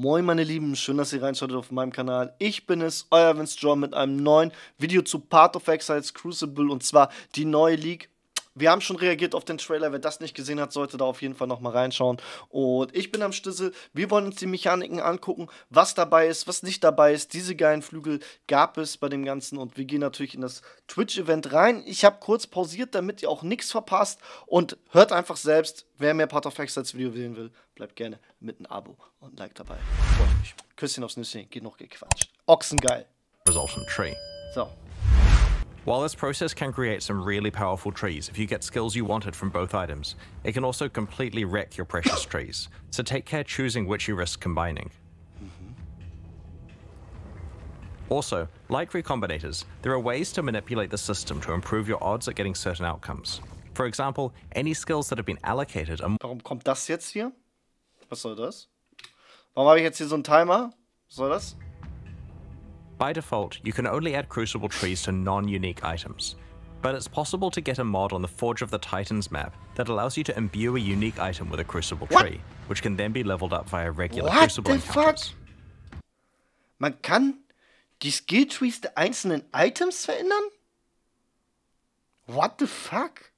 Moin meine Lieben, schön, dass ihr reinschaut auf meinem Kanal. Ich bin es, euer Wenn mit einem neuen Video zu Path of Exiles Crucible und zwar die neue League. Wir haben schon reagiert auf den Trailer, wer das nicht gesehen hat, sollte da auf jeden Fall nochmal reinschauen. Und ich bin am Stissel, wir wollen uns die Mechaniken angucken, was dabei ist, was nicht dabei ist. Diese geilen Flügel gab es bei dem Ganzen und wir gehen natürlich in das Twitch-Event rein. Ich habe kurz pausiert, damit ihr auch nichts verpasst und hört einfach selbst, wer mehr Path of Exiles Video sehen will, bleibt gerne mit einem Abo und ein Like dabei. Freut mich. Küsschen aufs Nüsschen, geht noch gequatscht. Ochsengeil. Resultant tree. So. While this process can create some really powerful trees if you get skills you wanted from both items, it can also completely wreck your precious trees, so take care choosing which you risk combining. Also, like Recombinators, there are ways to manipulate the system to improve your odds at getting certain outcomes. For example, any skills that have been allocated are... Warum kommt das jetzt hier? Was soll das? Warum habe ich jetzt hier so einen Timer? Was soll das? By default, you can only add Crucible trees to non-unique items, but it's possible to get a mod on the Forge of the Titans map that allows you to imbue a unique item with a Crucible tree, which can then be leveled up via regular Crucible encounters. Man kann die Skill-Trees der einzelnen Items verändern? What the fuck?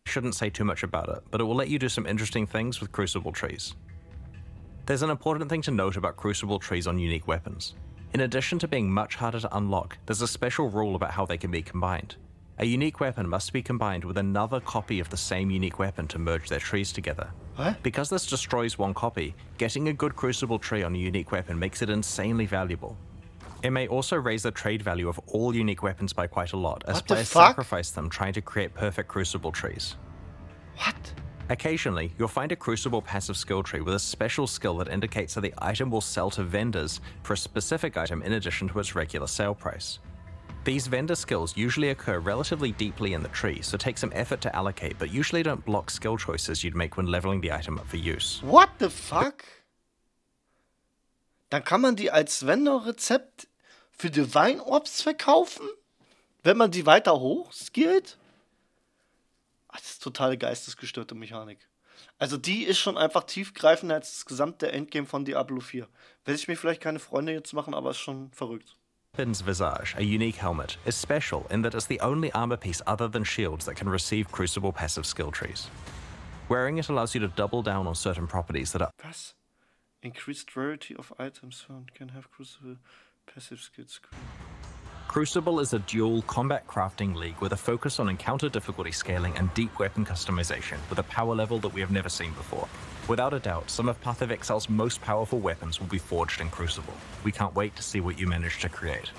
I shouldn't say too much about it, but it will let you do some interesting things with Crucible trees. There's an important thing to note about Crucible trees on unique weapons. In addition to being much harder to unlock, there's a special rule about how they can be combined. A unique weapon must be combined with another copy of the same unique weapon to merge their trees together. What? Because this destroys one copy, getting a good Crucible tree on a unique weapon makes it insanely valuable. It may also raise the trade value of all unique weapons by quite a lot, as players sacrifice them trying to create perfect Crucible trees. What? Occasionally, you'll find a Crucible passive skill tree with a special skill that indicates that the item will sell to vendors for a specific item in addition to its regular sale price. These vendor skills usually occur relatively deeply in the tree, so take some effort to allocate, but usually don't block skill choices you'd make when leveling the item up for use. What the fuck? Dann kann man die als Vendor-Rezept für Divine Orbs verkaufen? Wenn man die weiter hoch skillt? Das ist totale geistesgestörte Mechanik. Also die ist schon einfach tiefgreifender als das gesamte Endgame von Diablo 4. Werde ich mir vielleicht keine Freunde jetzt machen, aber ist schon verrückt. Weapon's Visage, a unique helmet, is special in that it's the only armor piece other than shields that can receive Crucible passive skill trees. Wearing it allows you to double down on certain properties that are... Was? Increased rarity of items found can have Crucible passive skills. Crucible is a dual combat crafting league with a focus on encounter difficulty scaling and deep weapon customization with a power level that we have never seen before. Without a doubt, some of Path of Exile's most powerful weapons will be forged in Crucible. We can't wait to see what you manage to create.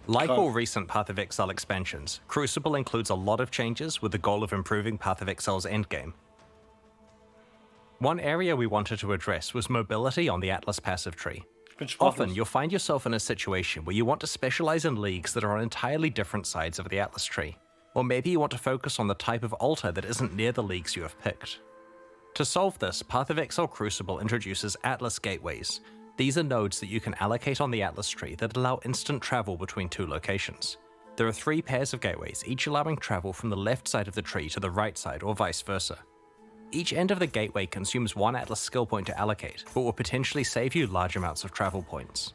Like all recent Path of Exile expansions, Crucible includes a lot of changes with the goal of improving Path of Exile's endgame. One area we wanted to address was mobility on the Atlas passive tree. Often, you'll find yourself in a situation where you want to specialize in leagues that are on entirely different sides of the Atlas tree. Or maybe you want to focus on the type of altar that isn't near the leagues you have picked. To solve this, Path of Exile Crucible introduces Atlas gateways. These are nodes that you can allocate on the Atlas tree that allow instant travel between two locations. There are 3 pairs of gateways, each allowing travel from the left side of the tree to the right side or vice versa. Each end of the gateway consumes 1 Atlas skill point to allocate, but will potentially save you large amounts of travel points.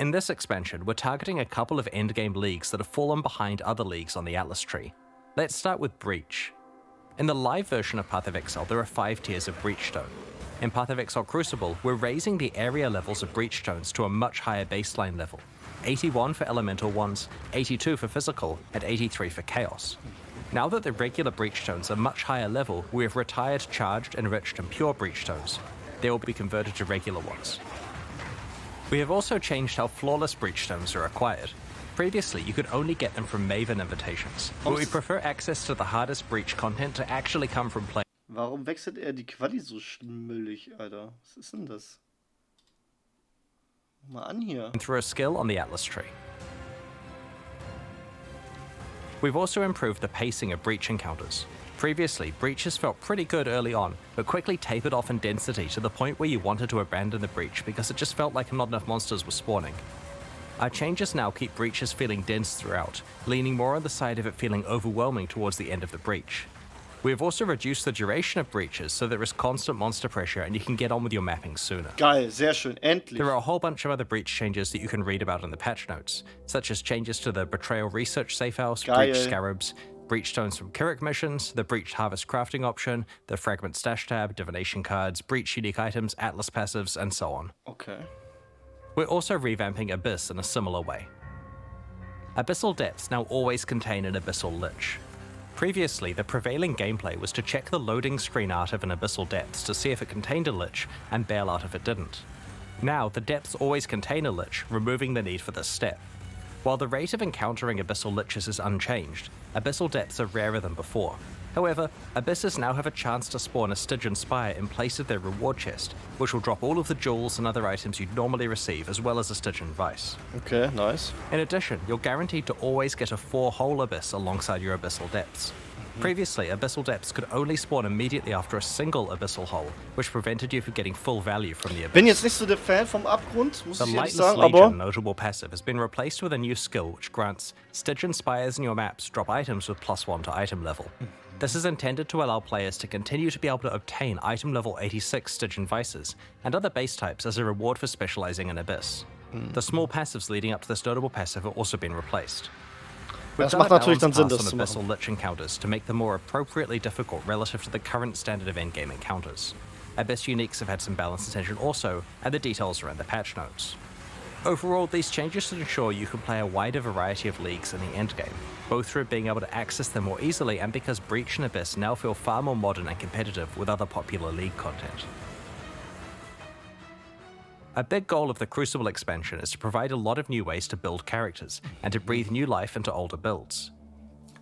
In this expansion, we're targeting a couple of endgame leagues that have fallen behind other leagues on the Atlas tree. Let's start with Breach. In the live version of Path of Exile, there are 5 tiers of Breachstone. In Path of Exile Crucible, we're raising the area levels of Breachstones to a much higher baseline level. 81 for elemental ones, 82 for physical, and 83 for chaos. Now that the regular breachstones are much higher level, we have retired charged, enriched, and pure breachstones. They will be converted to regular ones. We have also changed how flawless breachstones are acquired. Previously, you could only get them from Maven invitations, but we prefer access to the hardest breach content to actually come from play. Warum wechselt die Quali so schmüllig, Alter? Was ist denn das? Mal an hier. Through a skill on the Atlas tree. We've also improved the pacing of breach encounters. Previously, breaches felt pretty good early on, but quickly tapered off in density to the point where you wanted to abandon the breach because it just felt like not enough monsters were spawning. Our changes now keep breaches feeling dense throughout, leaning more on the side of it feeling overwhelming towards the end of the breach. We have also reduced the duration of breaches so there is constant monster pressure and you can get on with your mapping sooner. Geil, sehr schön, endlich. There are a whole bunch of other breach changes that you can read about in the patch notes, such as changes to the Betrayal Research Safe House, Geil. Breach Scarabs, Breach Stones from Kirik missions, the Breach Harvest crafting option, the Fragment Stash tab, Divination cards, Breach unique items, Atlas passives, and so on. Okay. We're also revamping Abyss in a similar way. Abyssal Depths now always contain an Abyssal Lich. Previously, the prevailing gameplay was to check the loading screen art of an Abyssal Depths to see if it contained a Lich, and bail out if it didn't. Now, the Depths always contain a Lich, removing the need for this step. While the rate of encountering Abyssal Liches is unchanged, Abyssal Depths are rarer than before. However, Abysses now have a chance to spawn a Stygian Spire in place of their reward chest, which will drop all of the jewels and other items you'd normally receive, as well as a Stygian Vice. Okay, nice. In addition, you're guaranteed to always get a 4-hole Abyss alongside your Abyssal Depths. Previously, Abyssal Depths could only spawn immediately after a single Abyssal Hole, which prevented you from getting full value from the Abyss. Bin jetzt nicht so der Fan vom Abgrund, muss The ich ehrlich Lightless sagen, Legion aber... notable passive has been replaced with a new skill which grants Stygian Spires in your maps drop items with +1 to item level. This is intended to allow players to continue to be able to obtain item level 86 Stygian Vices and other base types as a reward for specializing in Abyss. The small passives leading up to this notable passive have also been replaced. We've Das done macht a natürlich dann balanced Sinn, pass das zu on machen. Abyssal Lich encounters to make them more appropriately difficult relative to the current standard of endgame encounters. Abyss uniques have had some balance attention also, and the details are in the patch notes. Overall, these changes should ensure you can play a wider variety of leagues in the endgame, both through being able to access them more easily and because Breach and Abyss now feel far more modern and competitive with other popular league content. A big goal of the Crucible expansion is to provide a lot of new ways to build characters, and to breathe new life into older builds.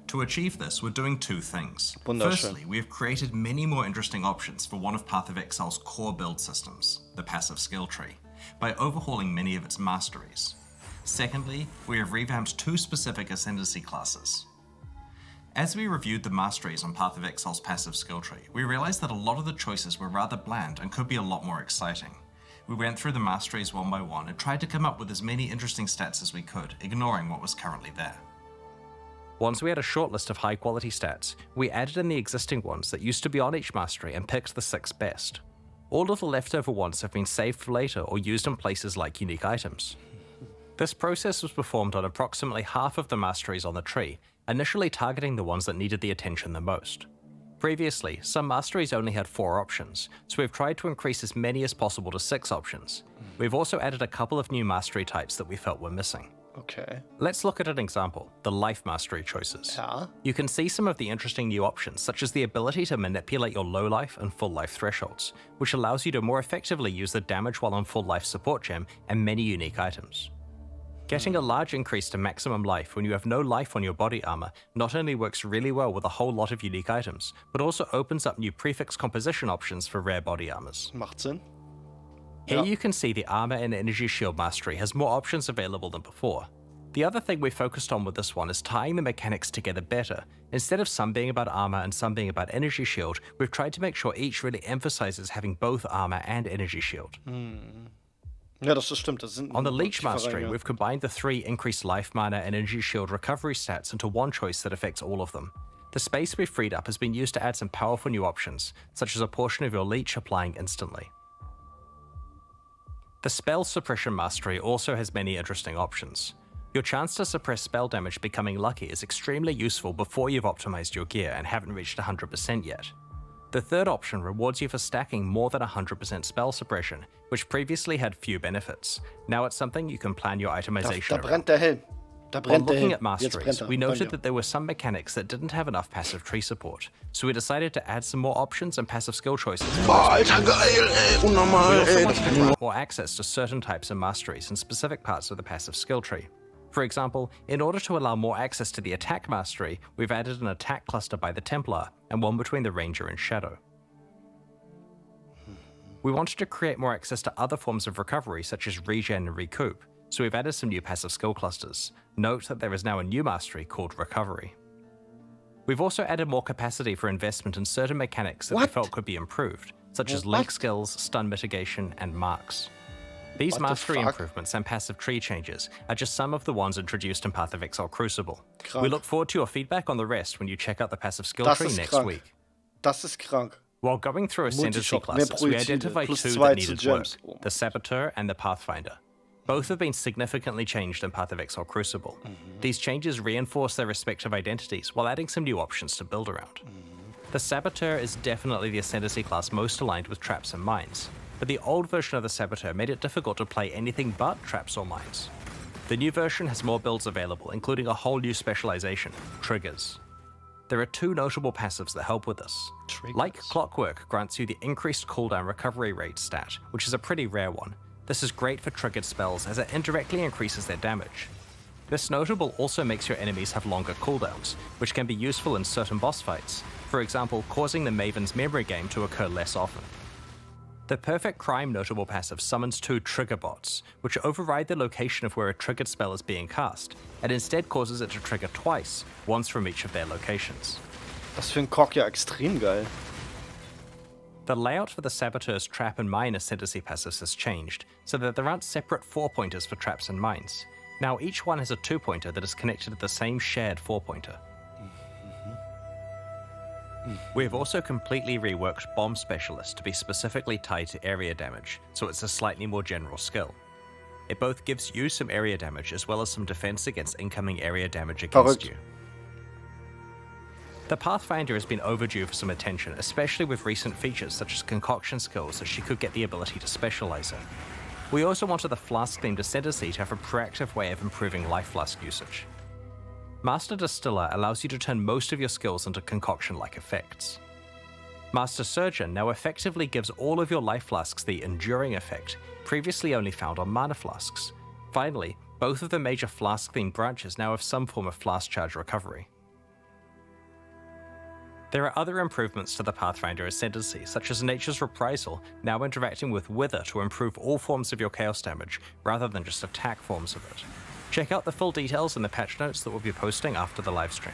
To achieve this, we're doing two things. Wunderschön. Firstly, we have created many more interesting options for one of Path of Exile's core build systems, the passive skill tree, by overhauling many of its masteries. Secondly, we have revamped two specific Ascendancy classes. As we reviewed the masteries on Path of Exile's passive skill tree, we realized that a lot of the choices were rather bland and could be a lot more exciting. We went through the masteries one by one and tried to come up with as many interesting stats as we could, ignoring what was currently there. Once we had a short list of high quality stats, we added in the existing ones that used to be on each mastery and picked the 6 best. All of the leftover ones have been saved for later or used in places like unique items. This process was performed on approximately half of the masteries on the tree, initially targeting the ones that needed the attention the most. Previously, some masteries only had 4 options, so we've tried to increase as many as possible to 6 options. We've also added a couple of new mastery types that we felt were missing. Okay. Let's look at an example, the life mastery choices. Ja. You can see some of the interesting new options, such as the ability to manipulate your low life and full life thresholds, which allows you to more effectively use the damage while on full life support gem and many unique items. Getting a large increase to maximum life when you have no life on your body armor not only works really well with a whole lot of unique items, but also opens up new prefix composition options for rare body armors. Macht Sinn. Here Ja. you can see the armor and energy shield mastery has more options available than before. The other thing we focused on with this one is tying the mechanics together better. Instead of some being about armor and some being about energy shield, we've tried to make sure each really emphasizes having both armor and energy shield. Ja, das stimmt. Das sind On the Leech tiefer Mastery, reingegangen. we've combined the 3 increased life mana and energy shield recovery stats into one choice that affects all of them. The space we've freed up has been used to add some powerful new options, such as a portion of your leech applying instantly. The Spell Suppression Mastery also has many interesting options. Your chance to suppress spell damage becoming lucky is extremely useful before you've optimized your gear and haven't reached 100% yet. The third option rewards you for stacking more than 100% spell suppression, which previously had few benefits. Now it's something you can plan your Da itemization around. brennt der Helm. Da While brennt der looking Helm. at Jetzt masteries, brennt er. we noted Danke. that there were some mechanics that didn't have enough passive tree support, so we decided to add some more options and passive skill choices. Boah, Alter, geil, ey. Unnormal, We also ey. wanted to grant more access to certain types of masteries in specific parts of the passive skill tree. For example, in order to allow more access to the attack mastery, we've added an attack cluster by the Templar and one between the Ranger and Shadow. We wanted to create more access to other forms of recovery such as regen and recoup, so we've added some new passive skill clusters. Note that there is now a new mastery called Recovery. We've also added more capacity for investment in certain mechanics that we What? felt could be improved, such as What? link skills, stun mitigation, and marks. These What the mastery fuck? improvements and passive tree changes are just some of the ones introduced in Path of Exile Crucible. Krank. We look forward to your feedback on the rest when you check out the passive skill Das tree ist next krank. week. Das ist krank. While going through Ascendancy Multishock, mehr classes, we Projektile, identified plus two 2 that zu needed Gems. work, the Saboteur and the Pathfinder. Both have been significantly changed in Path of Exile Crucible. These changes reinforce their respective identities while adding some new options to build around. The Saboteur is definitely the Ascendancy class most aligned with traps and mines, but the old version of the Saboteur made it difficult to play anything but traps or mines. The new version has more builds available, including a whole new specialization, Triggers. There are two notable passives that help with this. Triggers. Like Clockwork grants you the increased cooldown recovery rate stat, which is a pretty rare one. This is great for triggered spells as it indirectly increases their damage. This notable also makes your enemies have longer cooldowns, which can be useful in certain boss fights, for example causing the Maven's memory game to occur less often. The Perfect Crime notable passive summons two trigger bots, which override the location of where a triggered spell is being cast, and instead causes it to trigger twice, once from each of their locations. Das für einen Cock ja extrem geil. The layout for the Saboteur's Trap and Mine Ascendancy passives has changed, so that there aren't separate 4-pointers for traps and mines. Now each one has a 2-pointer that is connected to the same shared 4-pointer. We have also completely reworked Bomb Specialist to be specifically tied to area damage, so it's a slightly more general skill. It both gives you some area damage as well as some defense against incoming area damage against you. The Pathfinder has been overdue for some attention, especially with recent features such as concoction skills that she could get the ability to specialize in. We also wanted the Flask-themed Ascendancy to have a proactive way of improving Life Flask usage. Master Distiller allows you to turn most of your skills into concoction-like effects. Master Surgeon now effectively gives all of your Life Flasks the Enduring effect, previously only found on Mana Flasks. Finally, both of the major Flask-themed branches now have some form of Flask charge recovery. There are other improvements to the Pathfinder Ascendancy, such as Nature's Reprisal, now interacting with Wither to improve all forms of your chaos damage, rather than just attack forms of it. Check out the full details in the patch notes that we'll be posting after the livestream.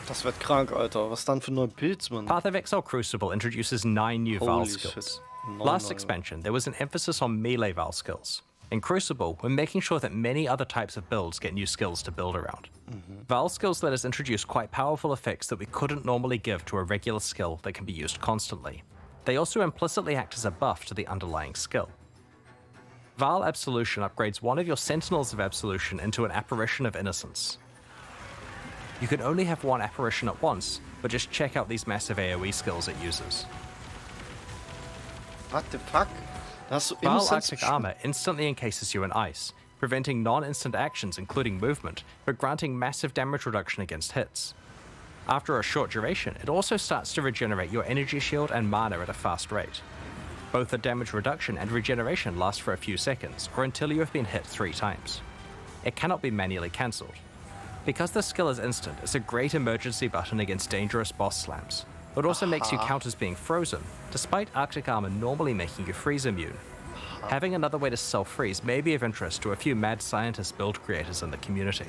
Das wird krank, Alter. Was dann für neue Pilz, Mann? Path of Exile Crucible introduces 9 new Vaal Holy skills. shit. Last expansion, there was an emphasis on melee Vaal skills. In Crucible, we're making sure that many other types of builds get new skills to build around. Vaal skills let us introduce quite powerful effects that we couldn't normally give to a regular skill that can be used constantly. They also implicitly act as a buff to the underlying skill. Vaal Absolution upgrades one of your Sentinels of Absolution into an Apparition of Innocence. You can only have one apparition at once, but just check out these massive AoE skills it uses. What the fuck? Da hast du Vaal Innocence. Arctic Armor instantly encases you in ice, preventing non-instant actions including movement, but granting massive damage reduction against hits. After a short duration, it also starts to regenerate your energy shield and mana at a fast rate. Both the damage reduction and regeneration last for a few seconds, or until you have been hit 3 times. It cannot be manually cancelled. Because the skill is instant, it's a great emergency button against dangerous boss slams. It also makes you count as being frozen, despite Arctic Armor normally making you freeze immune. Having another way to self-freeze may be of interest to a few mad scientist build creators in the community.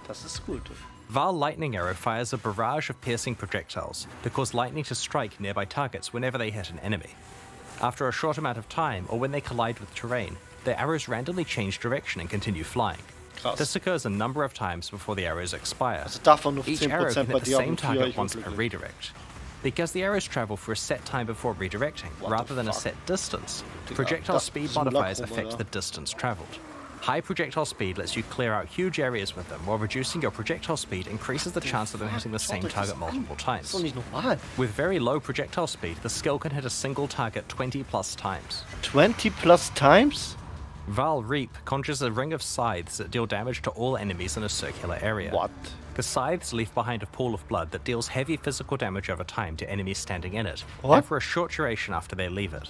Das ist gut. Vaal Lightning Arrow fires a barrage of piercing projectiles that cause lightning to strike nearby targets whenever they hit an enemy. After a short amount of time, or when they collide with terrain, their arrows randomly change direction and continue flying. Krass. This occurs a number of times before the arrows expire. Also davon nur Each arrow 10% can bei hit the Diablo same 4. target Ich once per bin glücklich. redirect. Because the arrows travel for a set time before redirecting, rather than a fuck? set distance, Digga, projectile das speed ist ein modifiers Lackrum, affect Alter. the distance traveled. High projectile speed lets you clear out huge areas with them, while reducing your projectile speed increases the chance of them hitting the same target multiple Das times. ist doch nicht normal. With very low projectile speed, the skill can hit a single target 20 plus times. 20 plus times? Vaal Reap conjures a ring of scythes that deal damage to all enemies in a circular area. What? The scythes leave behind a pool of blood that deals heavy physical damage over time to enemies standing in it, What? and for a short duration after they leave it.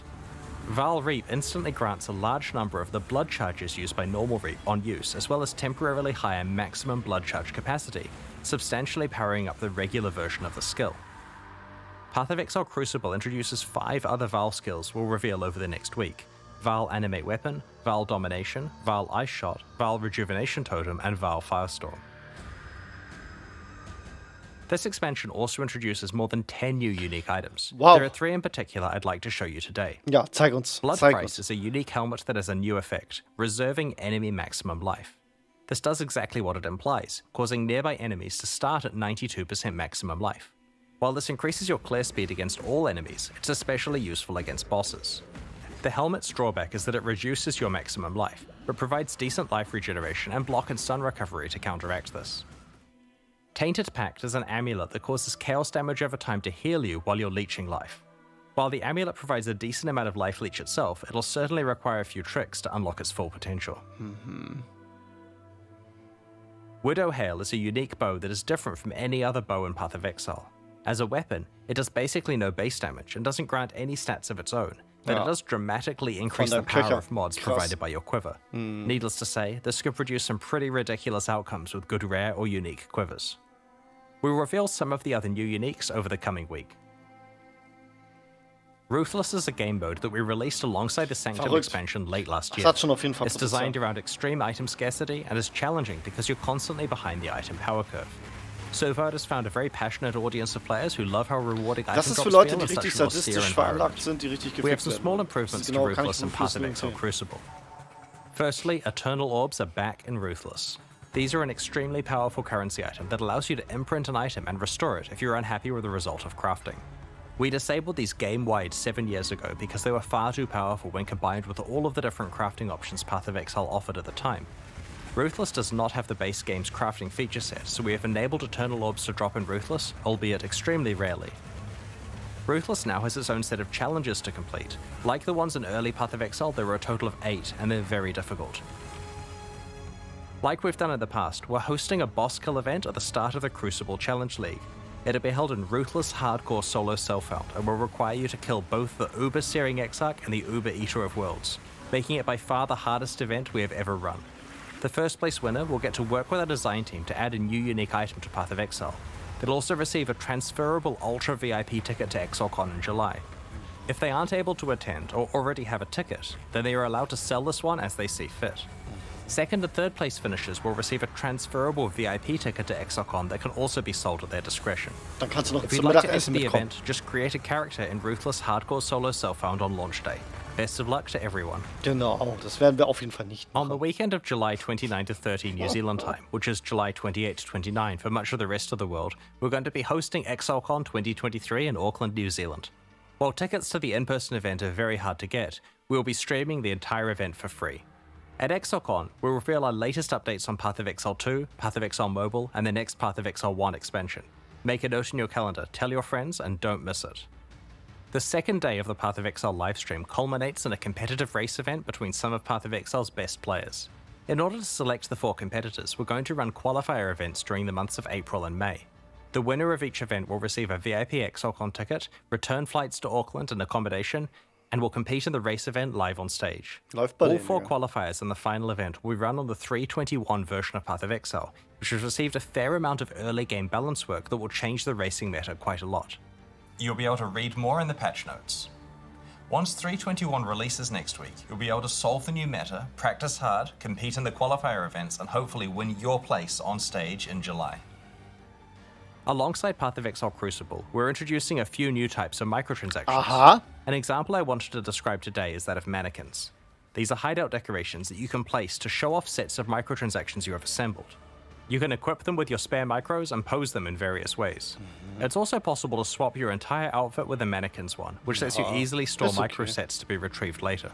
Vaal Reap instantly grants a large number of the blood charges used by normal Reap on use, as well as temporarily higher maximum blood charge capacity, substantially powering up the regular version of the skill. Path of Exile Crucible introduces 5 other Vaal skills we'll reveal over the next week. Vaal Animate Weapon, Vaal Domination, Vaal Ice Shot, Vaal Rejuvenation Totem, and Vaal Firestorm. This expansion also introduces more than 10 new unique items. Wow. There are 3 in particular I'd like to show you today. Ja, zeig uns. Blood Zeig Price uns. is a unique helmet that has a new effect, reserving enemy maximum life. This does exactly what it implies, causing nearby enemies to start at 92% maximum life. While this increases your clear speed against all enemies, it's especially useful against bosses. The helmet's drawback is that it reduces your maximum life, but provides decent life regeneration and block and stun recovery to counteract this. Tainted Pact is an amulet that causes chaos damage over time to heal you while you're leeching life. While the amulet provides a decent amount of life leech itself, it'll certainly require a few tricks to unlock its full potential. Widow Hail is a unique bow that is different from any other bow in Path of Exile. As a weapon, it does basically no base damage and doesn't grant any stats of its own, but it does dramatically increase the power of mods provided by your quiver. Needless to say, this could produce some pretty ridiculous outcomes with good rare or unique quivers. We'll reveal some of the other new uniques over the coming week. Ruthless is a game mode that we released alongside the Sanctum expansion late last year. It's designed around extreme item scarcity and is challenging because you're constantly behind the item power curve. So far, it has found a very passionate audience of players who love how rewarding item drops feel in such an austere environment. We have some small improvements to Ruthless in Path of Exile Crucible. Firstly, Eternal Orbs are back in Ruthless. These are an extremely powerful currency item that allows you to imprint an item and restore it if you're unhappy with the result of crafting. We disabled these game-wide 7 years ago because they were far too powerful when combined with all of the different crafting options Path of Exile offered at the time. Ruthless does not have the base game's crafting feature set, so we have enabled Eternal Orbs to drop in Ruthless, albeit extremely rarely. Ruthless now has its own set of challenges to complete. Like the ones in early Path of Exile, there are a total of 8, and they're very difficult. Like we've done in the past, we're hosting a boss kill event at the start of the Crucible Challenge League. It'll be held in Ruthless Hardcore Solo Self-Found, and will require you to kill both the Uber Searing Exarch and the Uber Eater of Worlds, making it by far the hardest event we have ever run. The first place winner will get to work with our design team to add a new unique item to Path of Exile. They'll also receive a transferable Ultra VIP ticket to ExileCon in July. If they aren't able to attend or already have a ticket, then they are allowed to sell this one as they see fit. Second and third place finishers will receive a transferable VIP ticket to ExileCon that can also be sold at their discretion. If you'd like to enter the event, just create a character in Ruthless Hardcore Solo Self-Found on launch day. Best of luck to everyone. Genau, das werden wir auf jeden Fall nicht machen. On the weekend of July 29 to 30 New Zealand time, which is July 28 to 29 for much of the rest of the world, we're going to be hosting ExileCon 2023 in Auckland, New Zealand. While tickets to the in-person event are very hard to get, we'll be streaming the entire event for free. At ExileCon, we'll reveal our latest updates on Path of Exile 2, Path of Exile Mobile, and the next Path of Exile 1 expansion. Make a note in your calendar, tell your friends, and don't miss it. The second day of the Path of Exile livestream culminates in a competitive race event between some of Path of Exile's best players. In order to select the 4 competitors, we're going to run qualifier events during the months of April and May. The winner of each event will receive a VIP ExileCon ticket, return flights to Auckland and accommodation, and will compete in the race event live on stage. All 4 qualifiers in the final event will be run on the 3.21 version of Path of Exile, which has received a fair amount of early game balance work that will change the racing meta quite a lot. You'll be able to read more in the patch notes. Once 3.21 releases next week, you'll be able to solve the new meta, practice hard, compete in the qualifier events, and hopefully win your place on stage in July. Alongside Path of Exile Crucible, we're introducing a few new types of microtransactions. An example I wanted to describe today is that of mannequins. These are hideout decorations that you can place to show off sets of microtransactions you have assembled. You can equip them with your spare micros and pose them in various ways. It's also possible to swap your entire outfit with a mannequins one, which lets you easily store microsets to be retrieved later.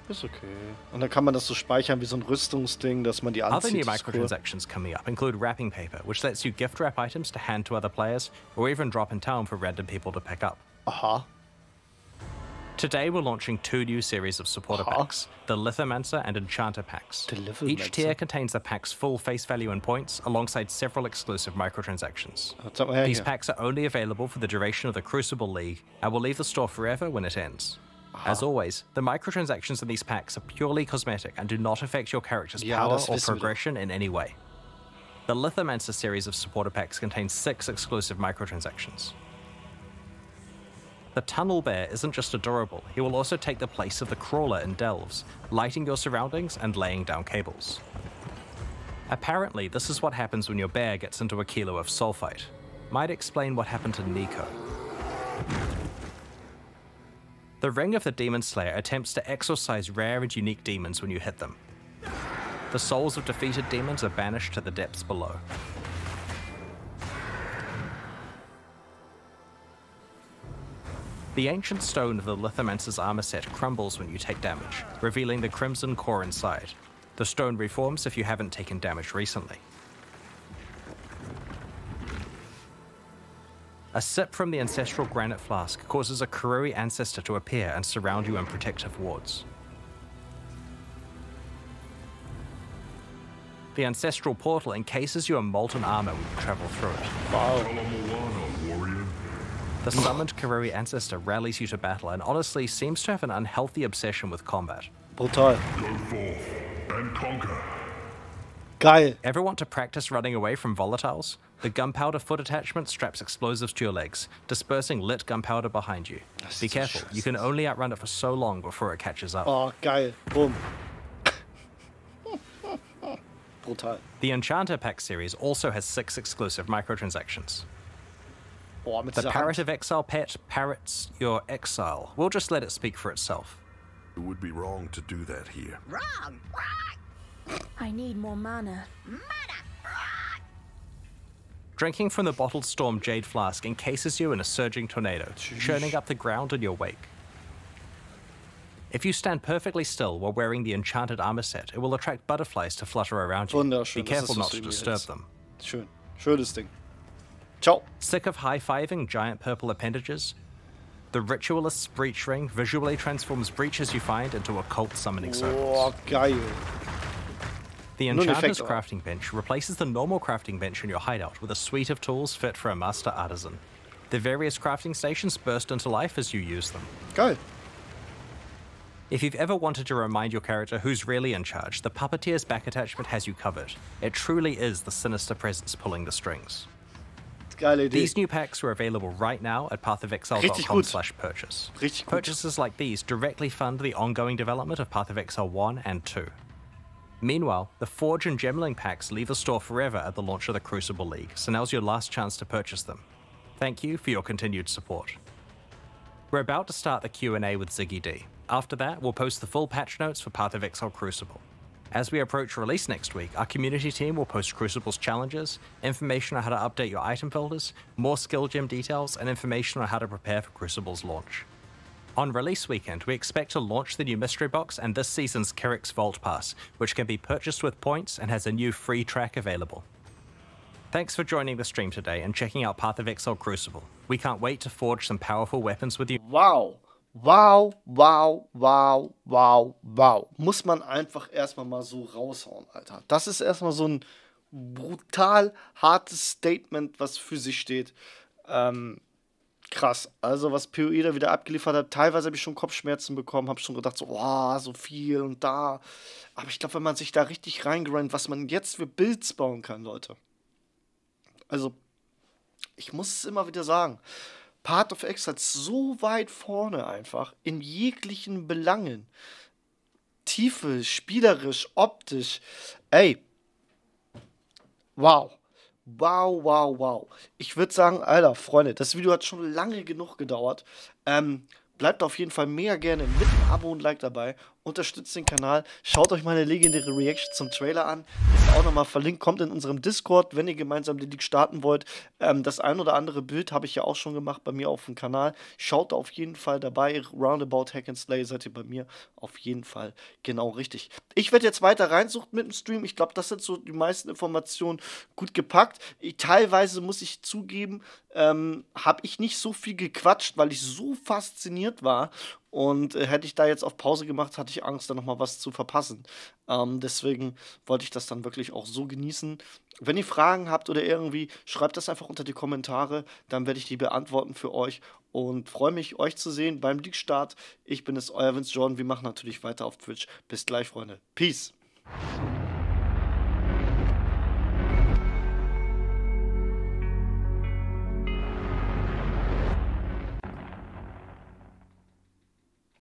Ist okay. Und dann kann man das so speichern wie so ein Rüstungsding, dass man die anzieht. Other new microtransactions coming up include wrapping paper, which lets you gift wrap items to hand to other players, or even drop in town for random people to pick up. Today we're launching 2 new series of supporter packs, the Lithomancer and Enchanter packs. Each tier contains the pack's full face value and points, alongside several exclusive microtransactions. These packs are only available for the duration of the Crucible League, and will leave the store forever when it ends. As always, the microtransactions in these packs are purely cosmetic and do not affect your character's power or progression in any way. The Lithomancer series of supporter packs contains 6 exclusive microtransactions. The Tunnel Bear isn't just adorable, he will also take the place of the Crawler in Delves, lighting your surroundings and laying down cables. Apparently, this is what happens when your bear gets into a kilo of sulfite. Might explain what happened to Nico. The Ring of the Demon Slayer attempts to exorcise rare and unique demons when you hit them. The souls of defeated demons are banished to the depths below. The ancient stone of the Lithomancer's armor set crumbles when you take damage, revealing the crimson core inside. The stone reforms if you haven't taken damage recently. A sip from the ancestral granite flask causes a Kurui ancestor to appear and surround you in protective wards. The ancestral portal encases you in molten armor when you travel through it. Wow. The summoned Kurui ancestor rallies you to battle and honestly seems to have an unhealthy obsession with combat. Brutal. Go forth and conquer. Geil. Ever want to practice running away from volatiles? The gunpowder foot attachment straps explosives to your legs, dispersing lit gunpowder behind you. Be careful, you can only outrun it for so long before it catches up. Oh, geil. Boom. Brutal. The Enchanter Pack series also has 6 exclusive microtransactions. Boah, mit The dieser Parrot Hand. of Exile pet parrots your exile. We'll just let it speak for itself. It would be wrong to do that here. Wrong. I need more mana. Drinking from the bottled storm jade flask encases you in a surging tornado, churning up the ground in your wake. If you stand perfectly still while wearing the enchanted armor set, it will attract butterflies to flutter around you. Wunderschön. Be Das careful ist, not was to du mir disturb hältst. them. Schön. Schönes Ding. Ciao. Sick of high-fiving giant purple appendages? The Ritualist's Breach Ring visually transforms breaches you find into occult summoning circles. Boah, geil. The Nur ein Enchanter's Effekt, aber. crafting bench replaces the normal crafting bench in your hideout with a suite of tools fit for a master artisan. The various crafting stations burst into life as you use them. Geil. If you've ever wanted to remind your character who's really in charge, the Puppeteer's back attachment has you covered. It truly is the sinister presence pulling the strings. Geile Idee. These new packs are available right now at Richtig gut. pathofexile.com/purchase. Richtig gut. Purchases like these directly fund the ongoing development of Path of Exile 1 and 2. Meanwhile, the Forge and Gemling packs leave the store forever at the launch of the Crucible League, so now's your last chance to purchase them. Thank you for your continued support. We're about to start the Q&A with Ziggy D. After that, we'll post the full patch notes for Path of Exile Crucible. As we approach release next week, our community team will post Crucible's challenges, information on how to update your item filters, more skill gem details, and information on how to prepare for Crucible's launch. On release weekend, we expect to launch the new mystery box and this season's Kerrick's Vault Pass, which can be purchased with points and has a new free track available. Thanks for joining the stream today and checking out Path of Exile Crucible. We can't wait to forge some powerful weapons with you. Wow. Wow, wow, wow, wow, wow. Muss man einfach erstmal mal so raushauen, Alter. Das ist erstmal so ein brutal hartes Statement, was für sich steht. Krass. Also, was PoE da wieder abgeliefert hat, teilweise habe ich schon Kopfschmerzen bekommen, habe schon gedacht, so, oh, so viel und da. Aber ich glaube, wenn man sich da richtig reingrindet, was man jetzt für Builds bauen kann, Leute. Also, ich muss es immer wieder sagen. Path of Exile so weit vorne einfach, in jeglichen Belangen. Tiefe, spielerisch, optisch. Ey. Wow. Wow, wow, wow. Ich würde sagen, Alter, Freunde, das Video hat schon lange genug gedauert. Bleibt auf jeden Fall mega gerne mit einem Abo und Like dabei. Unterstützt den Kanal. Schaut euch meine legendäre Reaction zum Trailer an. Ist auch nochmal verlinkt. Kommt in unserem Discord, wenn ihr gemeinsam die League starten wollt. Das ein oder andere Bild habe ich ja auch schon gemacht bei mir auf dem Kanal. Schaut auf jeden Fall dabei. Roundabout Hack and Slay seid ihr bei mir auf jeden Fall genau richtig. Ich werde jetzt weiter reinsuchen mit dem Stream. Ich glaube, das sind so die meisten Informationen gut gepackt. Teilweise muss ich zugeben, habe ich nicht so viel gequatscht, weil ich so fasziniert war. Und hätte ich da jetzt auf Pause gemacht, hatte ich Angst, da nochmal was zu verpassen. Deswegen wollte ich das dann wirklich auch so genießen. Wenn ihr Fragen habt oder irgendwie, schreibt das einfach unter die Kommentare. Dann werde ich die beantworten für euch. Und freue mich, euch zu sehen beim League-Start. Ich bin es, euer Vince Jordan. Wir machen natürlich weiter auf Twitch. Bis gleich, Freunde. Peace.